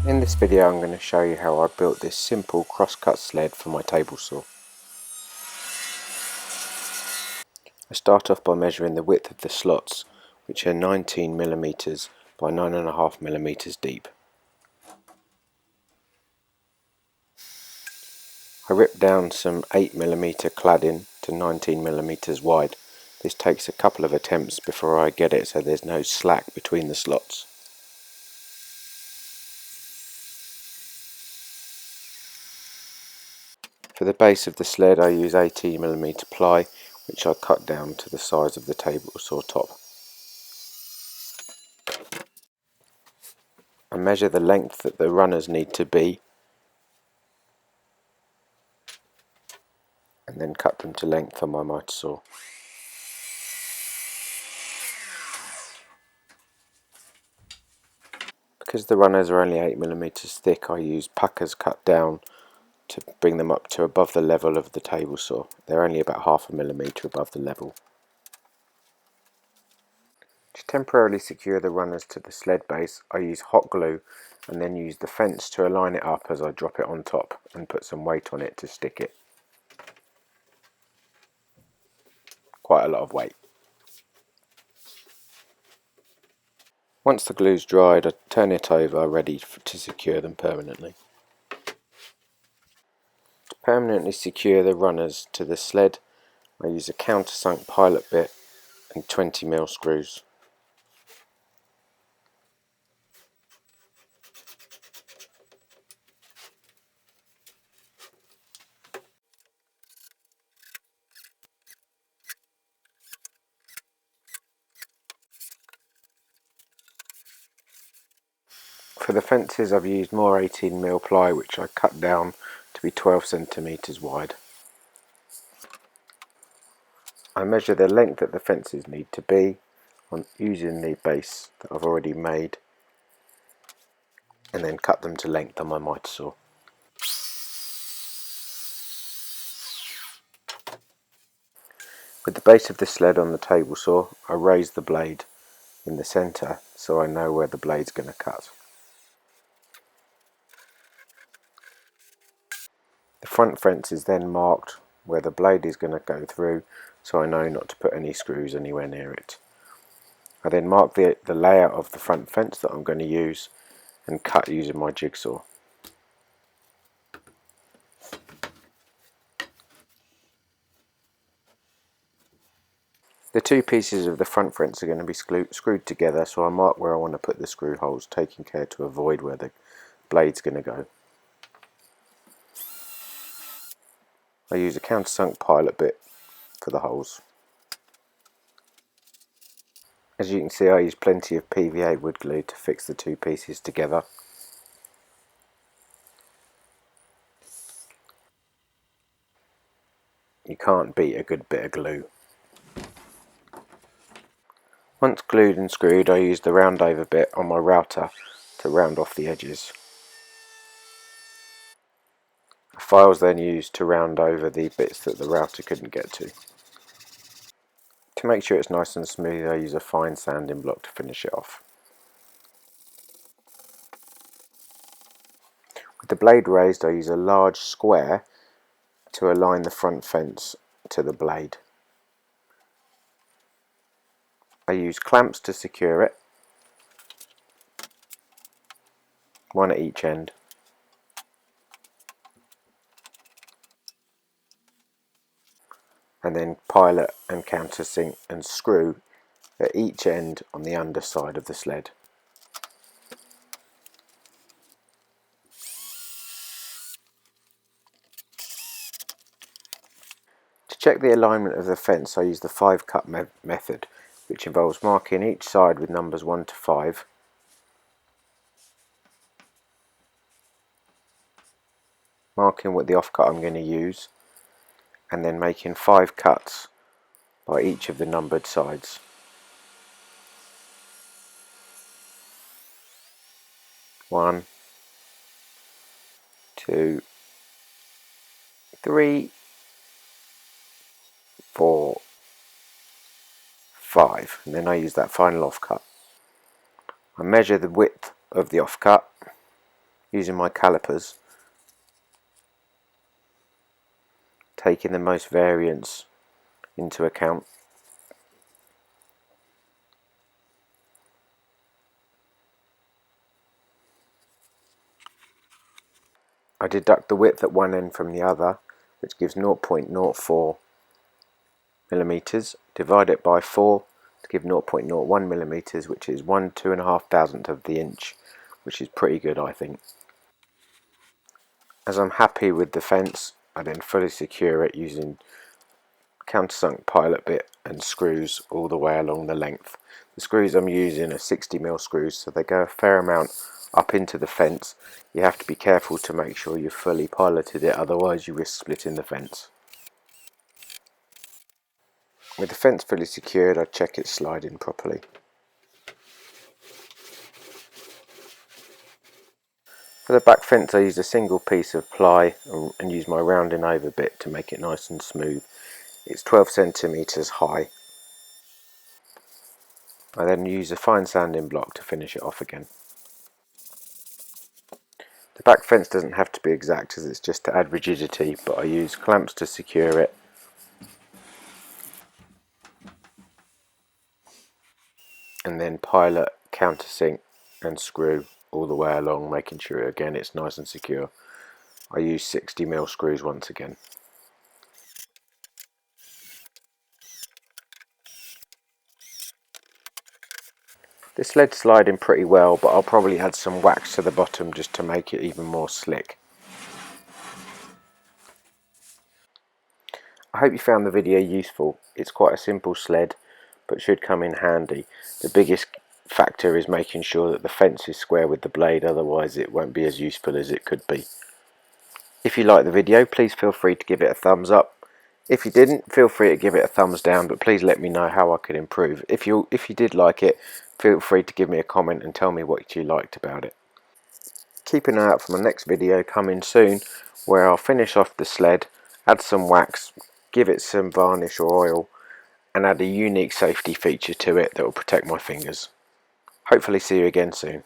In this video I'm going to show you how I built this simple cross-cut sled for my table saw. I start off by measuring the width of the slots, which are 19mm by 9.5mm deep. I ripped down some 8mm cladding to 19mm wide. This takes a couple of attempts before I get it so there's no slack between the slots. For the base of the sled I use 18mm ply, which I cut down to the size of the table saw top. I measure the length that the runners need to be and then cut them to length on my miter saw. Because the runners are only 8mm thick, I use puckers cut down to bring them up to above the level of the table saw. They're only about 0.5mm above the level. To temporarily secure the runners to the sled base, I use hot glue and then use the fence to align it up as I drop it on top and put some weight on it to stick it. Quite a lot of weight. Once the glue's dried, I turn it over ready to secure them permanently. To permanently secure the runners to the sled, I use a countersunk pilot bit and 20mm screws. For the fences I've used more 18mm ply, which I cut down to be 12cm wide. I measure the length that the fences need to be using the base that I've already made and then cut them to length on my miter saw. With the base of the sled on the table saw, I raise the blade in the centre so I know where the blade's going to cut. The front fence is then marked where the blade is going to go through, so I know not to put any screws anywhere near it. I then mark the layout of the front fence that I'm going to use and cut using my jigsaw. The two pieces of the front fence are going to be screwed together, so I mark where I want to put the screw holes, taking care to avoid where the blade's going to go. I use a countersunk pilot bit for the holes. As you can see, I use plenty of PVA wood glue to fix the two pieces together. You can't beat a good bit of glue. Once glued and screwed, I use the round over bit on my router to round off the edges. A file is then used to round over the bits that the router couldn't get to. To make sure it's nice and smooth, I use a fine sanding block to finish it off. With the blade raised, I use a large square to align the front fence to the blade. I use clamps to secure it, one at each end. And then pilot and countersink and screw at each end on the underside of the sled. To check the alignment of the fence, I use the 5-cut method, which involves marking each side with numbers 1 to 5, marking what the offcut I'm going to use, and then making 5 cuts by each of the numbered sides. 1, 2, 3, 4, 5, and then I use that final offcut. I measure the width of the offcut using my calipers, taking the most variance into account. I deduct the width at one end from the other, which gives 0.04 millimeters, divide it by 4 to give 0.01 millimeters, which is 1/2,500th of the inch, which is pretty good, I think. As I'm happy with the fence, I then fully secure it using countersunk pilot bit and screws all the way along the length. The screws I'm using are 60mm screws, so they go a fair amount up into the fence. You have to be careful to make sure you've fully piloted it, otherwise you risk splitting the fence. With the fence fully secured, I check it's sliding properly. For the back fence I used a single piece of ply and used my rounding over bit to make it nice and smooth. It's 12 centimeters high. I then use a fine sanding block to finish it off again. The back fence doesn't have to be exact as it's just to add rigidity, but I use clamps to secure it. And then pilot, countersink and screw all the way along, making sure again it's nice and secure. I use 60mm screws once again. This sled's sliding pretty well, but I'll probably add some wax to the bottom just to make it even more slick. I hope you found the video useful. It's quite a simple sled, but should come in handy. The biggest factor is making sure that the fence is square with the blade, otherwise it won't be as useful as it could be. If you liked the video, please feel free to give it a thumbs up. If you didn't, feel free to give it a thumbs down, but please let me know how I could improve. If you did like it, feel free to give me a comment and tell me what you liked about it. Keep an eye out for my next video coming soon, where I'll finish off the sled, add some wax, give it some varnish or oil, and add a unique safety feature to it that will protect my fingers. Hopefully see you again soon.